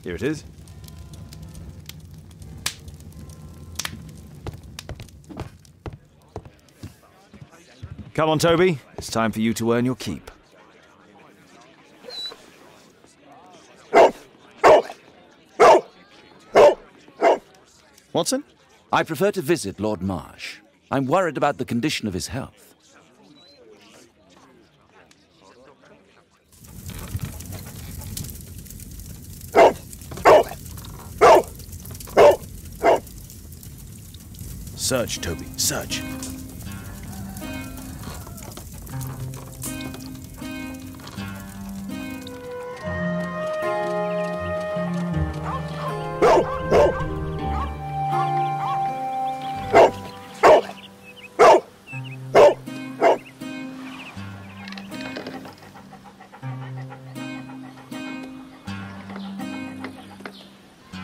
Here it is. Come on, Toby. It's time for you to earn your keep. Watson? I prefer to visit Lord Marsh. I'm worried about the condition of his health. Search, Toby, search.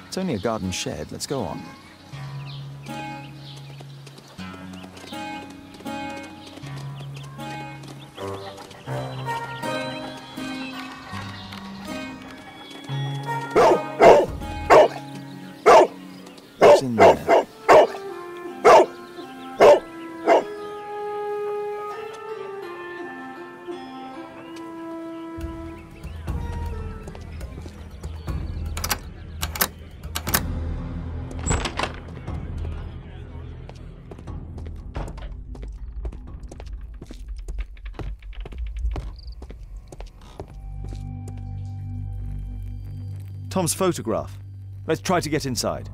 It's only a garden shed. Let's go on. What's in there? Tom's photograph. Let's try to get inside.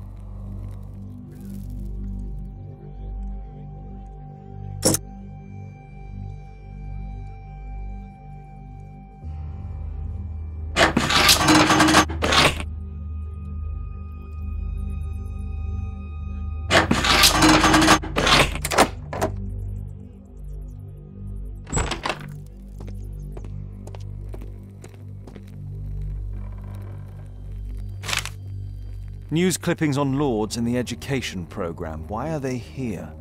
News clippings on Lords in the education program. Why are they here?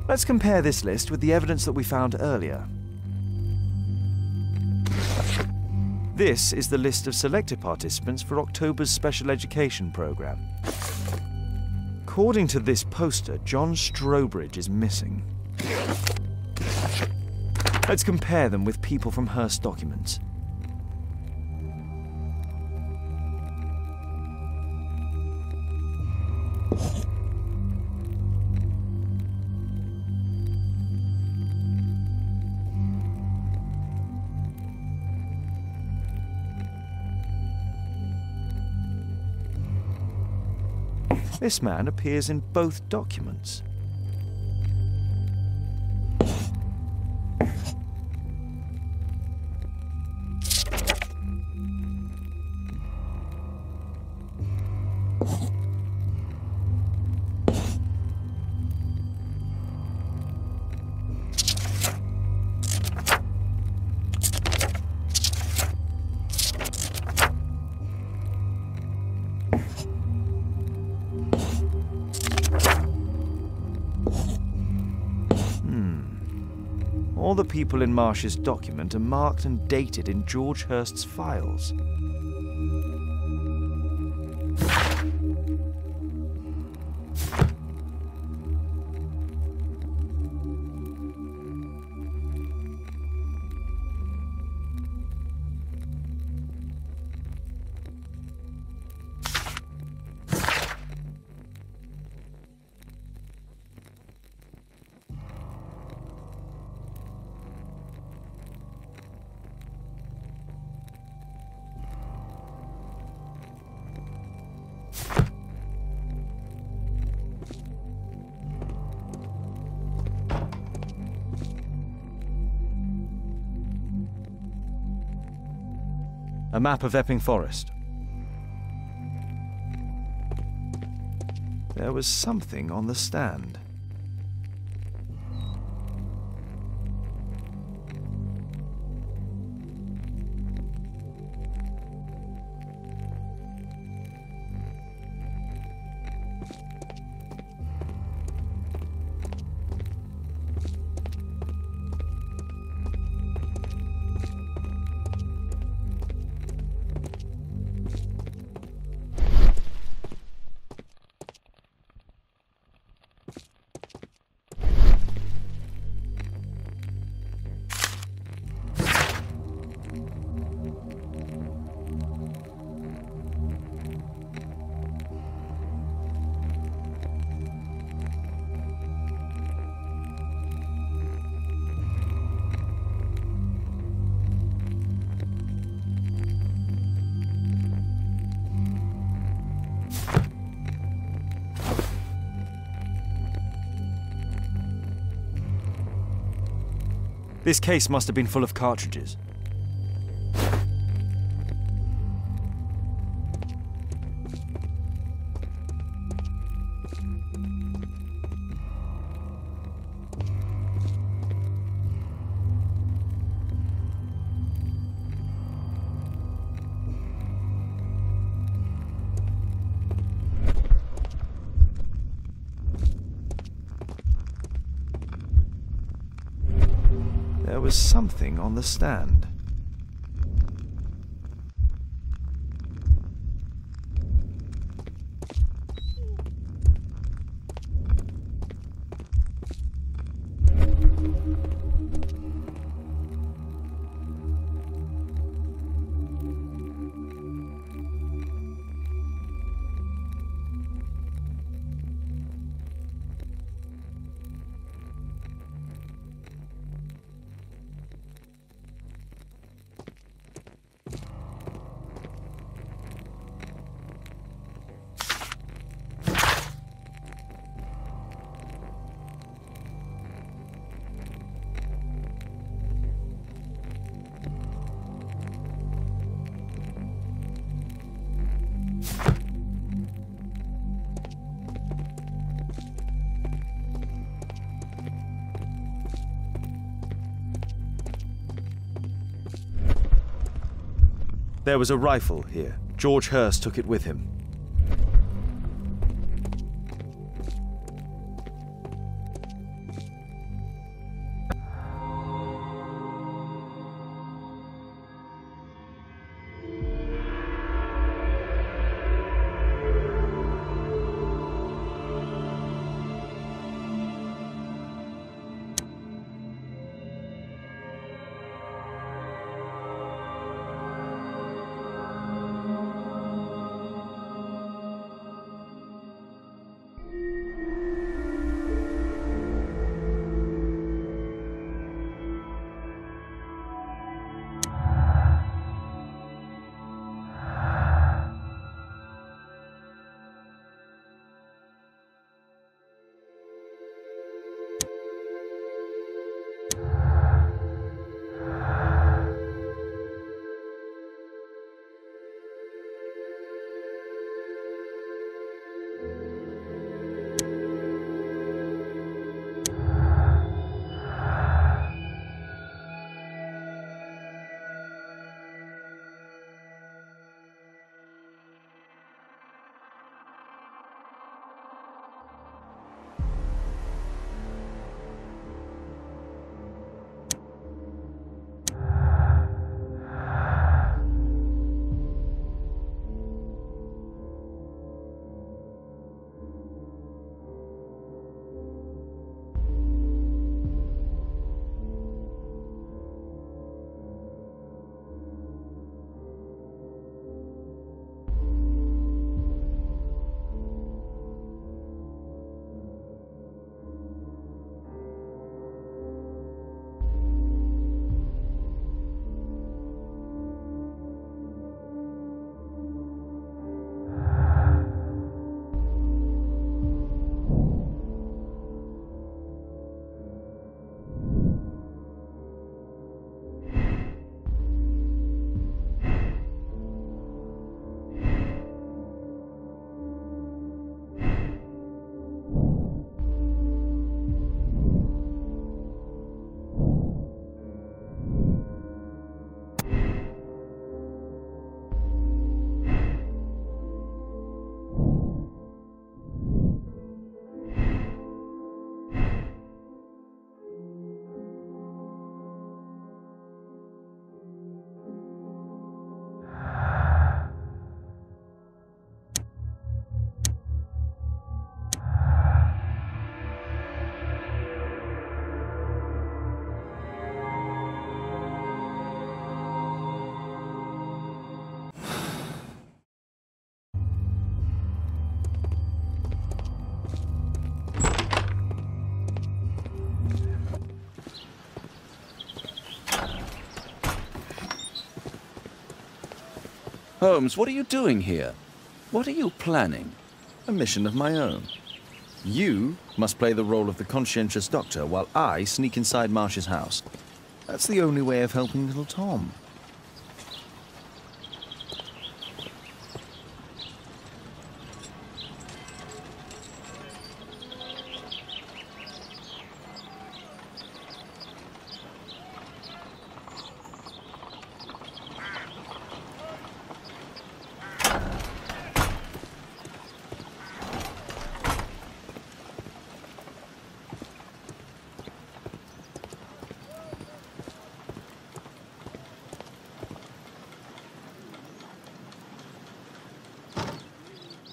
Let's compare this list with the evidence that we found earlier. This is the list of selected participants for October's special education program. According to this poster, John Strobridge is missing. Let's compare them with people from Hearst documents. This man appears in both documents. All the people in Marsh's document are marked and dated in George Hurst's files. A map of Epping Forest. There was something on the stand. This case must have been full of cartridges. There was something on the stand. There was a rifle here. George Hurst took it with him. Holmes, what are you doing here? What are you planning? A mission of my own. You must play the role of the conscientious doctor while I sneak inside Marsh's house. That's the only way of helping little Tom.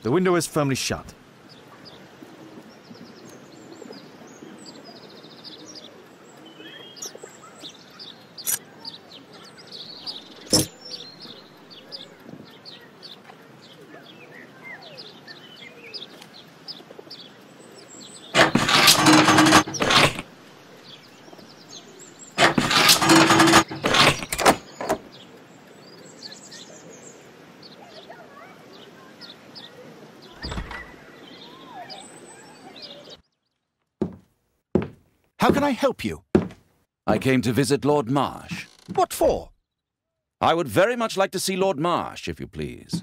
The window is firmly shut. How can I help you? I came to visit Lord Marsh. What for? I would very much like to see Lord Marsh, if you please.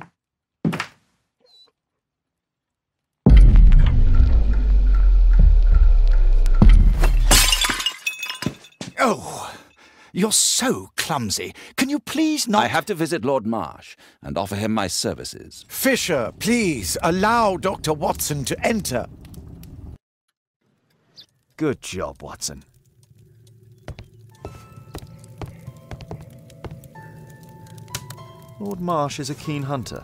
Oh, you're so clumsy. Can you please not— I have to visit Lord Marsh and offer him my services. Fisher, please, allow Dr. Watson to enter. Good job, Watson. Lord Marsh is a keen hunter.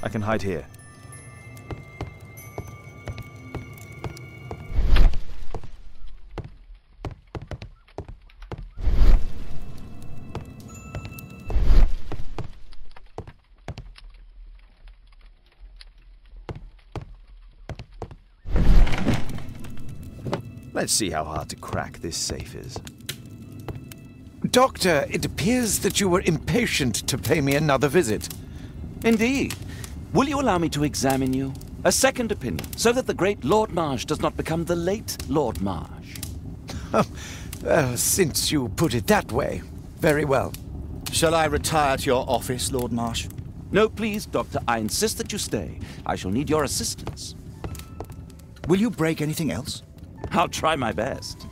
I can hide here. Let's see how hard to crack this safe is. Doctor, it appears that you were impatient to pay me another visit. Indeed. Will you allow me to examine you? A second opinion, so that the great Lord Marsh does not become the late Lord Marsh. Well, since you put it that way, very well. Shall I retire to your office, Lord Marsh? No, please, Doctor. I insist that you stay. I shall need your assistance. Will you break anything else? I'll try my best.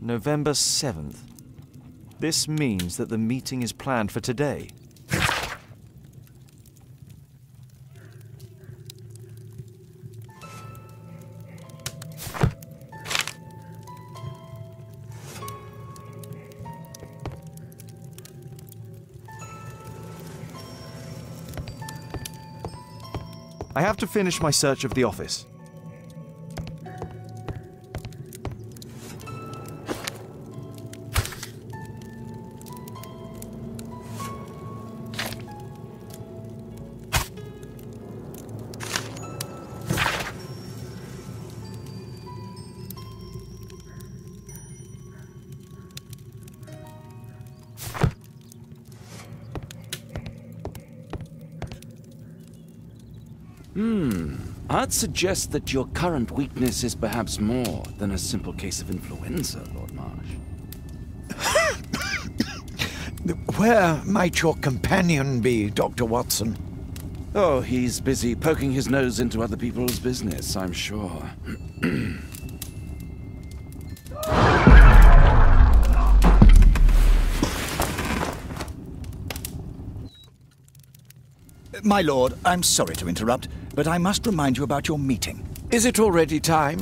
November 7th. This means that the meeting is planned for today. I have to finish my search of the office. I'd suggest that your current weakness is perhaps more than a simple case of influenza, Lord Marsh. Where might your companion be, Dr. Watson? Oh, he's busy poking his nose into other people's business, I'm sure. My lord, I'm sorry to interrupt, but I must remind you about your meeting. Is it already time?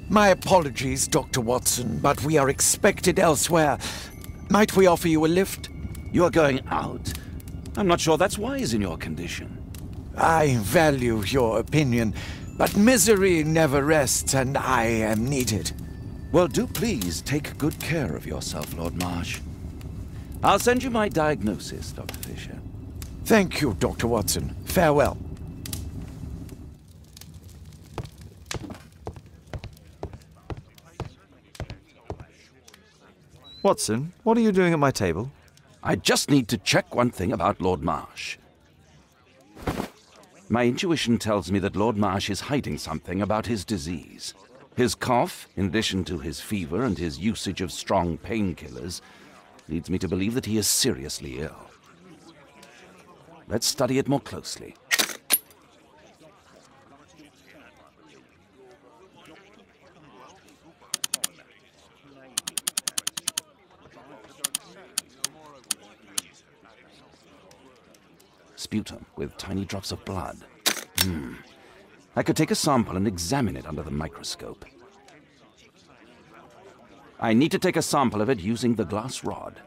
My apologies, Dr. Watson, but we are expected elsewhere. Might we offer you a lift? You are going out? I'm not sure that's wise in your condition. I value your opinion, but misery never rests, and I am needed. Well, do please take good care of yourself, Lord Marsh. I'll send you my diagnosis, Dr. Fisher. Thank you, Dr. Watson. Farewell. Watson, what are you doing at my table? I just need to check one thing about Lord Marsh. My intuition tells me that Lord Marsh is hiding something about his disease. His cough, in addition to his fever and his usage of strong painkillers, leads me to believe that he is seriously ill. Let's study it more closely. Sputum with tiny drops of blood. I could take a sample and examine it under the microscope. I need to take a sample of it using the glass rod.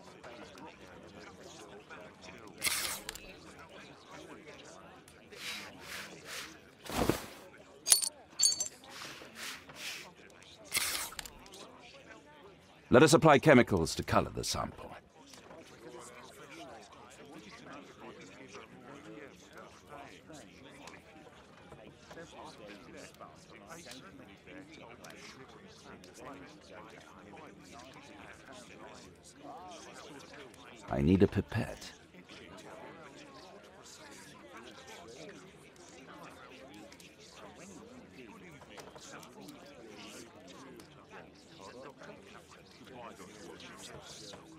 Let us apply chemicals to color the sample. I need a pipette.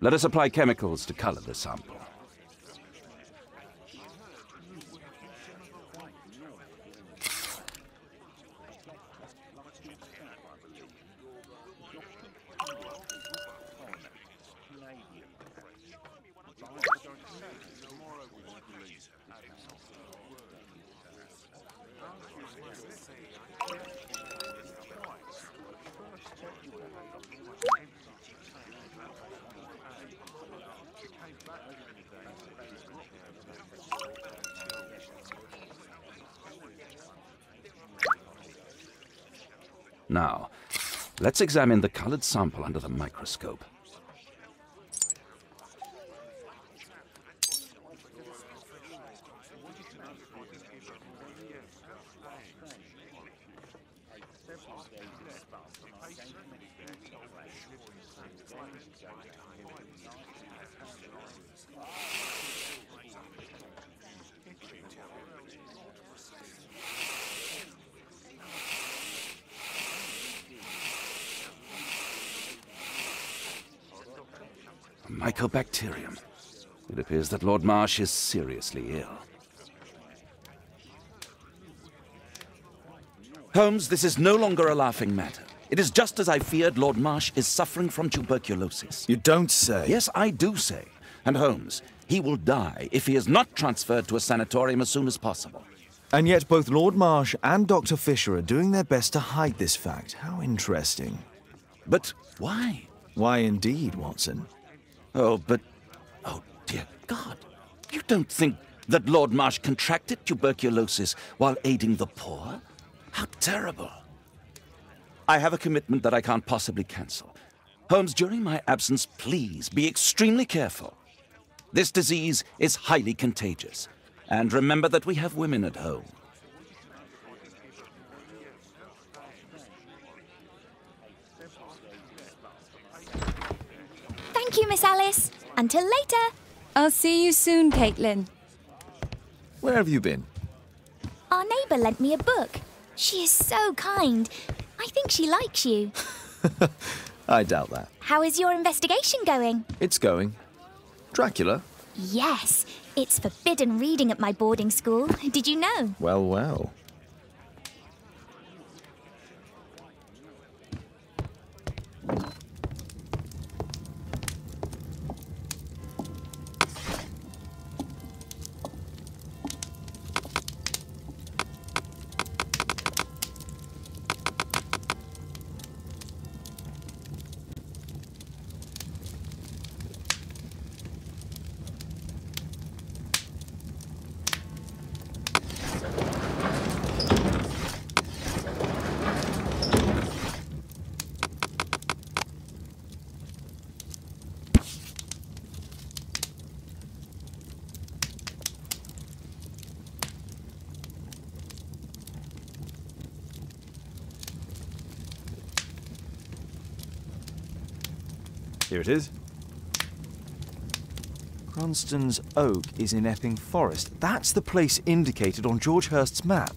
Let us apply chemicals to color the sample. Now, let's examine the colored sample under the microscope. Mycobacterium. It appears that Lord Marsh is seriously ill. Holmes, this is no longer a laughing matter. It is just as I feared. Lord Marsh is suffering from tuberculosis. You don't say. Yes, I do say. And Holmes, he will die if he is not transferred to a sanatorium as soon as possible. And yet both Lord Marsh and Dr. Fisher are doing their best to hide this fact. How interesting. But why? Why indeed, Watson? Oh, dear God. You don't think that Lord Marsh contracted tuberculosis while aiding the poor? How terrible. I have a commitment that I can't possibly cancel. Holmes, during my absence, please be extremely careful. This disease is highly contagious. And remember that we have women at home. Thank you, Miss Alice. Until later. I'll see you soon, Caitlin. Where have you been? Our neighbour lent me a book. She is so kind. I think she likes you. I doubt that. How is your investigation going? It's going. Dracula? Yes, it's forbidden reading at my boarding school. Did you know? Well, well. Here it is. Cranston's Oak is in Epping Forest. That's the place indicated on George Hurst's map.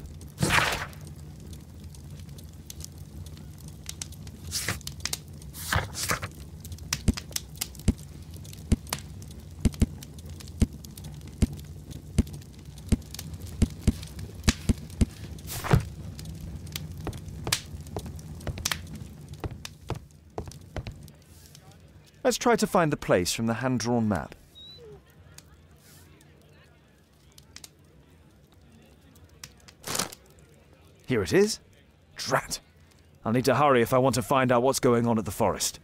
Let's try to find the place from the hand-drawn map. Here it is. Drat. I'll need to hurry if I want to find out what's going on at the forest.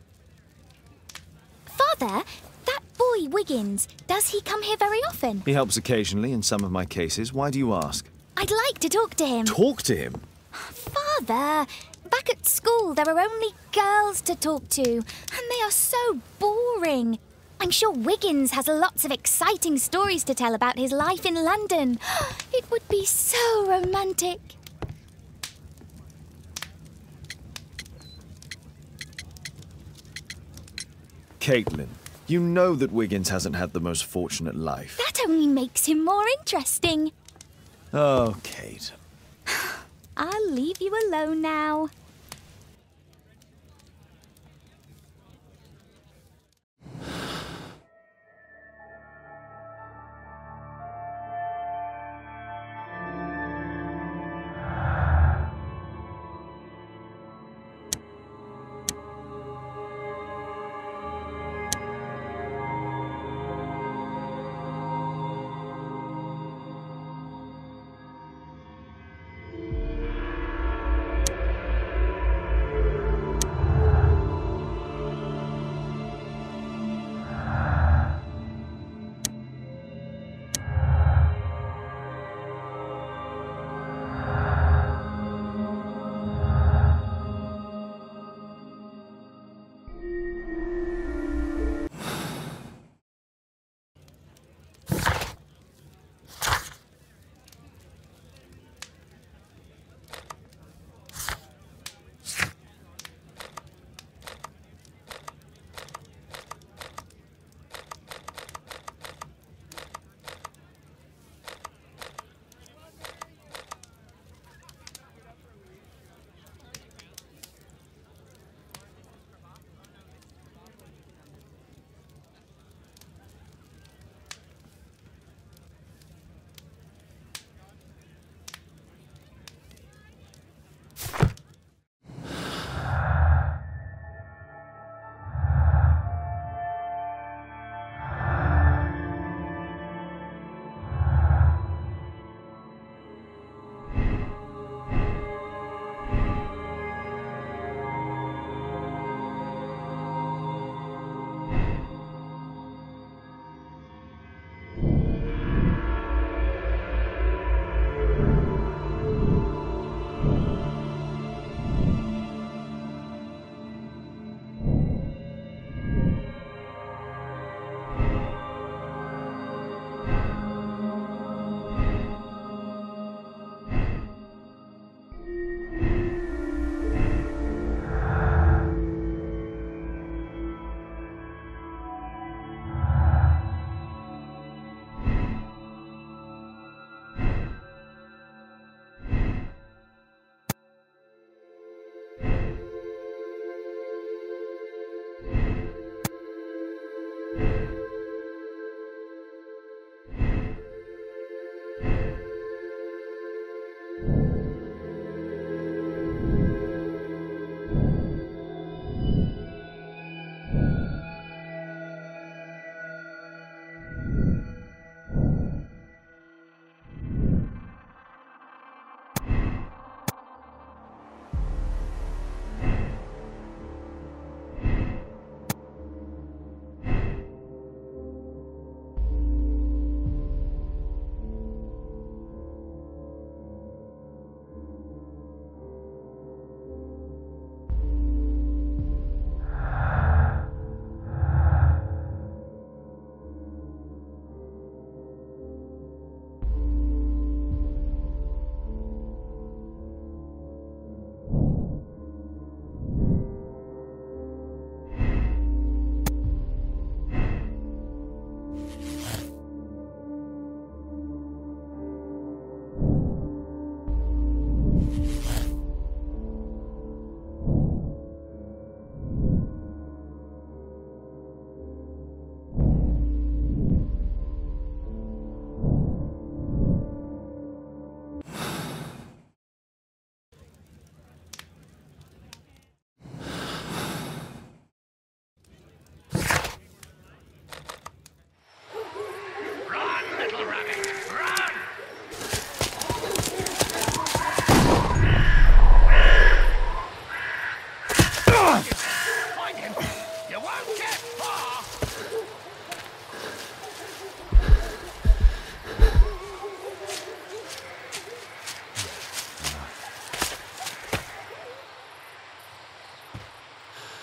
Father, that boy Wiggins, does he come here very often? He helps occasionally in some of my cases. Why do you ask? I'd like to talk to him. Talk to him? Father, back at school there are only girls to talk to, and they are so boring. I'm sure Wiggins has lots of exciting stories to tell about his life in London. It would be so romantic. Caitlin, you know that Wiggins hasn't had the most fortunate life. That only makes him more interesting. Oh, Kate. I'll leave you alone now.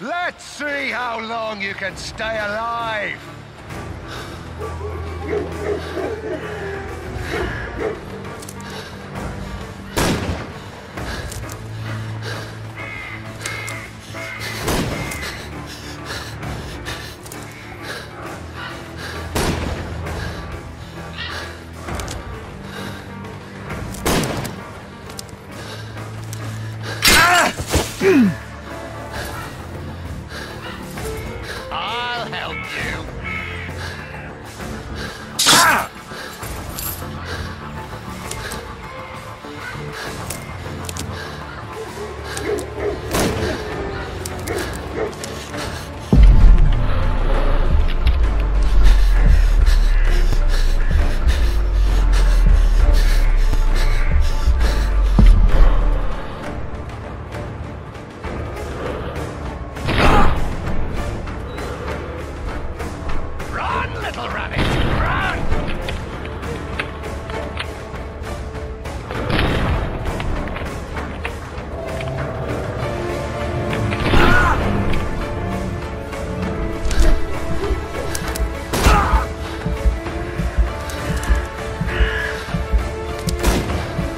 Let's see how long you can stay alive! I'll help you. Run, little rabbit, run!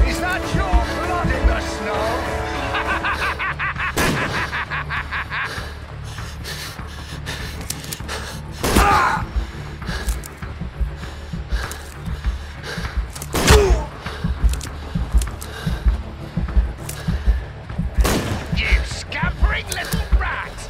Is that your blood in the snow? You scampering little rat!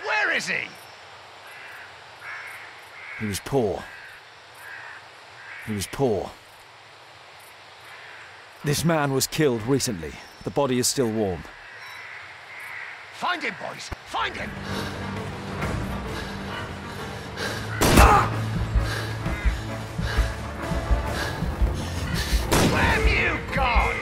Where is he? He was poor. He was poor. This man was killed recently. The body is still warm. Find him, boys! Find him! Where have you gone?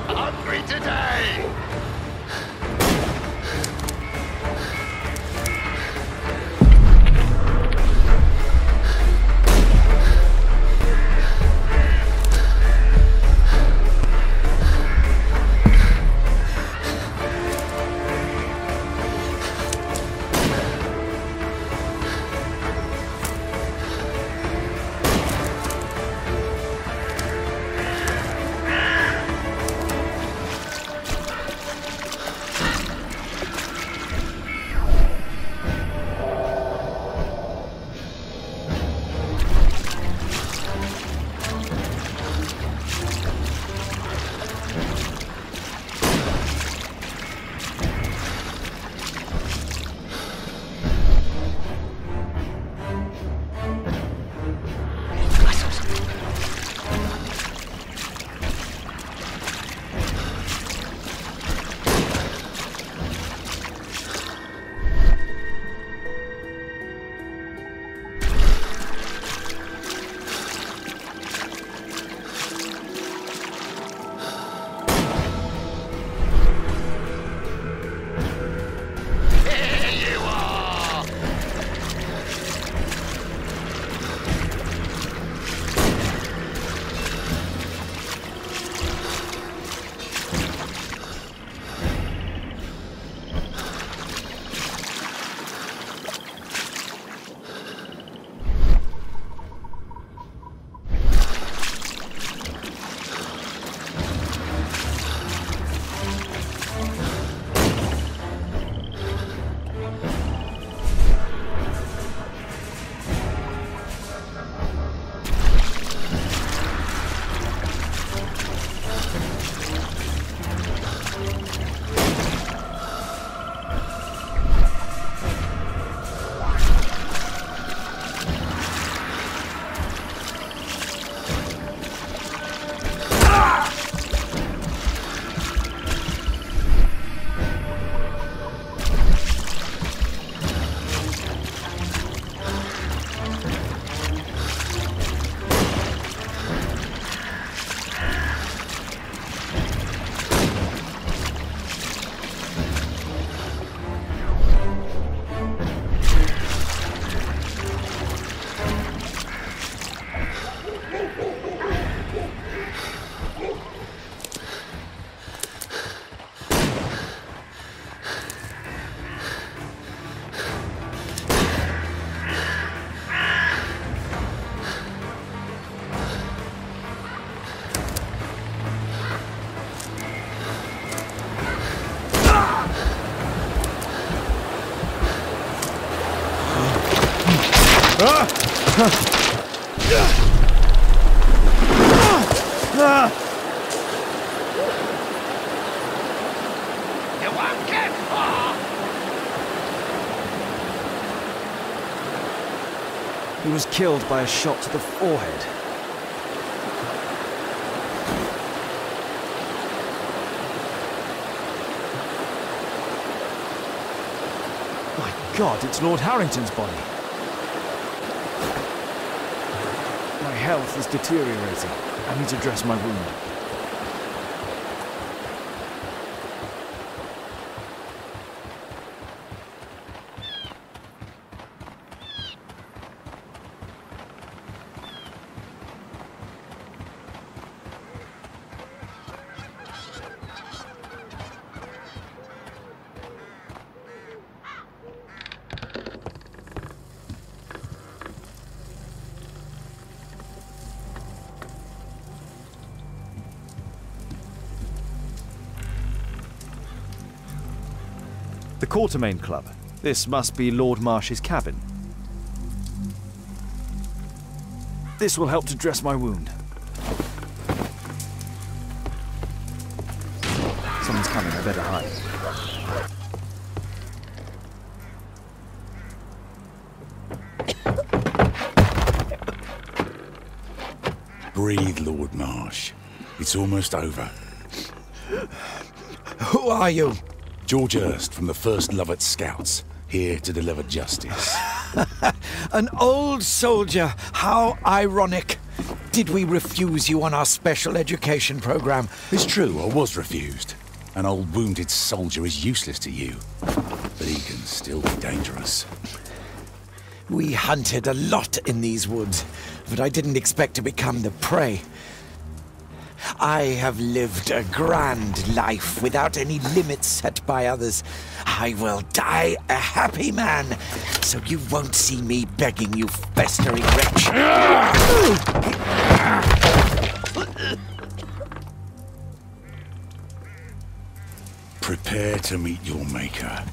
Hungry today! You won't get far! He was killed by a shot to the forehead. My God, it's Lord Harrington's body. My health is deteriorating. I need to dress my wound. The Quartermain Club. This must be Lord Marsh's cabin. This will help to dress my wound. Someone's coming, I better hide. Breathe, Lord Marsh. It's almost over. Who are you? George Hurst from the 1st Lovat Scouts, here to deliver justice. An old soldier. How ironic. Did we refuse you on our special education program? It's true, I was refused. An old wounded soldier is useless to you, but he can still be dangerous. We hunted a lot in these woods, but I didn't expect to become the prey. I have lived a grand life without any limits set by others. I will die a happy man, so you won't see me begging you festering wretch. Prepare to meet your maker.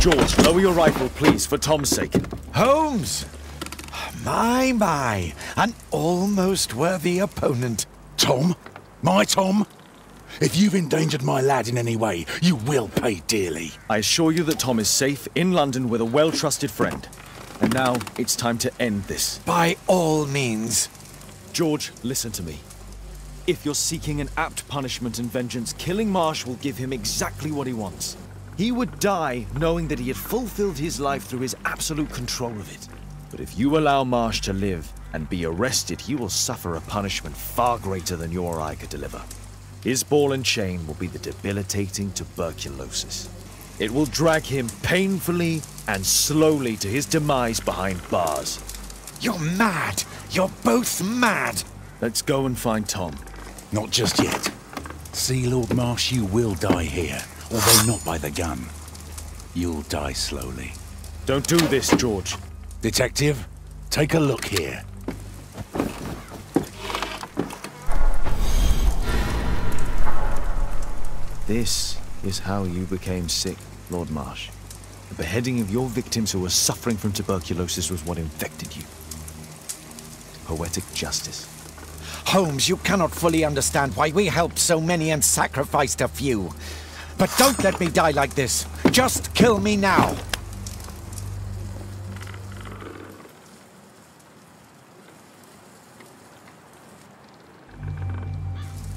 George, lower your rifle, please, for Tom's sake. Holmes! My, an almost worthy opponent. Tom? My Tom? If you've endangered my lad in any way, you will pay dearly. I assure you that Tom is safe in London with a well-trusted friend. And now it's time to end this. By all means. George, listen to me. If you're seeking an apt punishment and vengeance, killing Marsh will give him exactly what he wants. He would die knowing that he had fulfilled his life through his absolute control of it. But if you allow Marsh to live and be arrested, he will suffer a punishment far greater than you or I could deliver. His ball and chain will be the debilitating tuberculosis. It will drag him painfully and slowly to his demise behind bars. You're mad! You're both mad! Let's go and find Tom. Not just yet. See, Lord Marsh, you will die here, although not by the gun. You'll die slowly. Don't do this, George. Detective, take a look here. This is how you became sick, Lord Marsh. The beheading of your victims who were suffering from tuberculosis was what infected you. Poetic justice. Holmes, you cannot fully understand why we helped so many and sacrificed a few. But don't let me die like this. Just kill me now.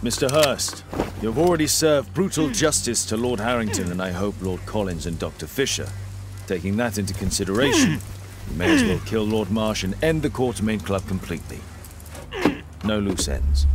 Mr. Hurst, you've already served brutal justice to Lord Harrington and I hope Lord Collins and Dr. Fisher. Taking that into consideration, you may as well kill Lord Marsh and end the Quartermain Club completely. No loose ends.